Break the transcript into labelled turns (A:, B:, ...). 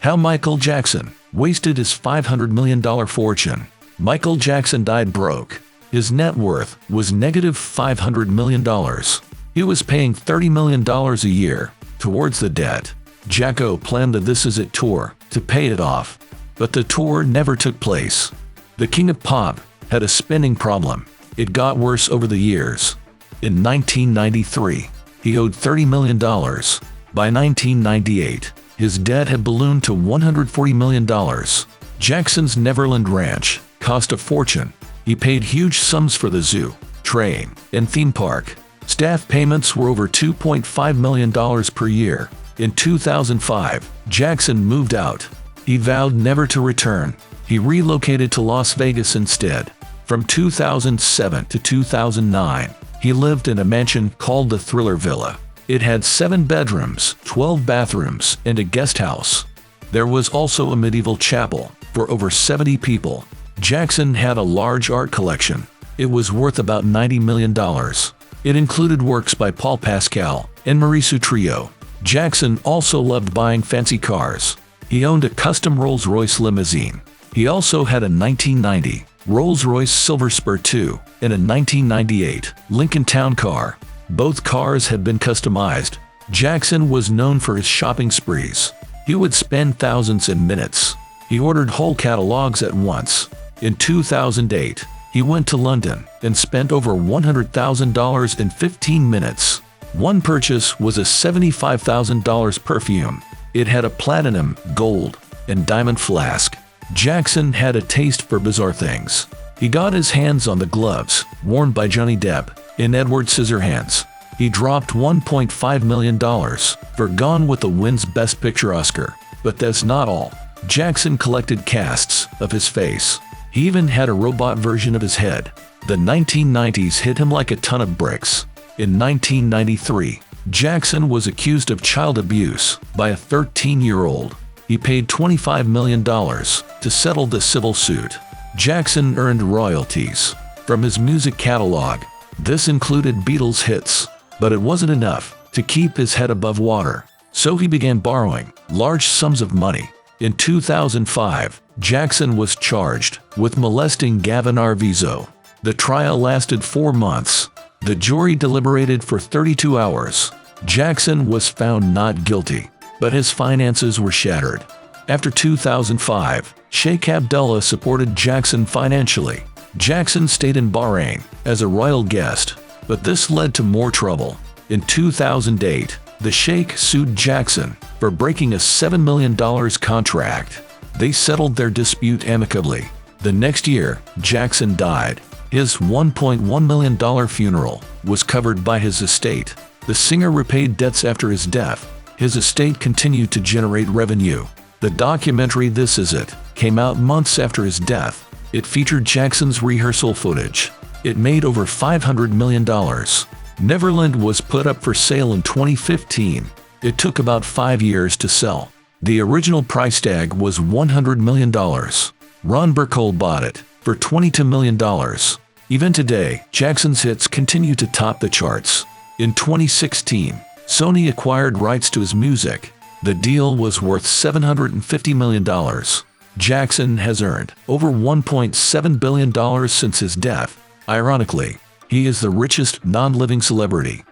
A: How Michael Jackson wasted his $500 million fortune. Michael Jackson died broke. His net worth was negative $500 million. He was paying $30 million a year towards the debt. Jacko planned the This Is It tour to pay it off, but the tour never took place. The king of pop had a spending problem. It got worse over the years. In 1993, he owed $30 million. By 1998, his debt had ballooned to $140 million. Jackson's Neverland Ranch cost a fortune. He paid huge sums for the zoo, train, and theme park. Staff payments were over $2.5 million per year. In 2005, Jackson moved out. He vowed never to return. He relocated to Las Vegas instead. From 2007 to 2009, he lived in a mansion called the Thriller Villa. It had 7 bedrooms, 12 bathrooms, and a guest house. There was also a medieval chapel for over 70 people. Jackson had a large art collection. It was worth about $90 million. It included works by Paul Pascal and Maurice Trio. Jackson also loved buying fancy cars. He owned a custom Rolls-Royce limousine. He also had a 1990 Rolls-Royce Silver Spur II and a 1998 Lincoln Town Car. Both cars had been customized. Jackson was known for his shopping sprees. He would spend thousands in minutes. He ordered whole catalogs at once. In 2008, he went to London and spent over $100,000 in 15 minutes. One purchase was a $75,000 perfume. It had a platinum, gold, and diamond flask. Jackson had a taste for bizarre things. He got his hands on the gloves worn by Johnny Depp in Edward Scissorhands. He dropped $1.5 million for Gone with the Wind's Best Picture Oscar. But that's not all. Jackson collected casts of his face. He even had a robot version of his head. The 1990s hit him like a ton of bricks. In 1993, Jackson was accused of child abuse by a 13-year-old. He paid $25 million to settle the civil suit. Jackson earned royalties from his music catalog. This included Beatles hits, but it wasn't enough to keep his head above water. So he began borrowing large sums of money. In 2005, Jackson was charged with molesting Gavin Arvizo. The trial lasted 4 months. The jury deliberated for 32 hours. Jackson was found not guilty, but his finances were shattered. After 2005, Sheikh Abdullah supported Jackson financially. Jackson stayed in Bahrain as a royal guest, but this led to more trouble. In 2008, the Sheikh sued Jackson for breaking a $7 million contract. They settled their dispute amicably. The next year, Jackson died. His $1.1 million funeral was covered by his estate. The singer repaid debts after his death. His estate continued to generate revenue. The documentary This Is It came out months after his death. It featured Jackson's rehearsal footage. It made over $500 million. Neverland was put up for sale in 2015. It took about 5 years to sell. The original price tag was $100 million. Ron Burkle bought it for $22 million. Even today, Jackson's hits continue to top the charts. In 2016, Sony acquired rights to his music. The deal was worth $750 million. Jackson has earned over $1.7 billion since his death. Ironically, he is the richest non-living celebrity.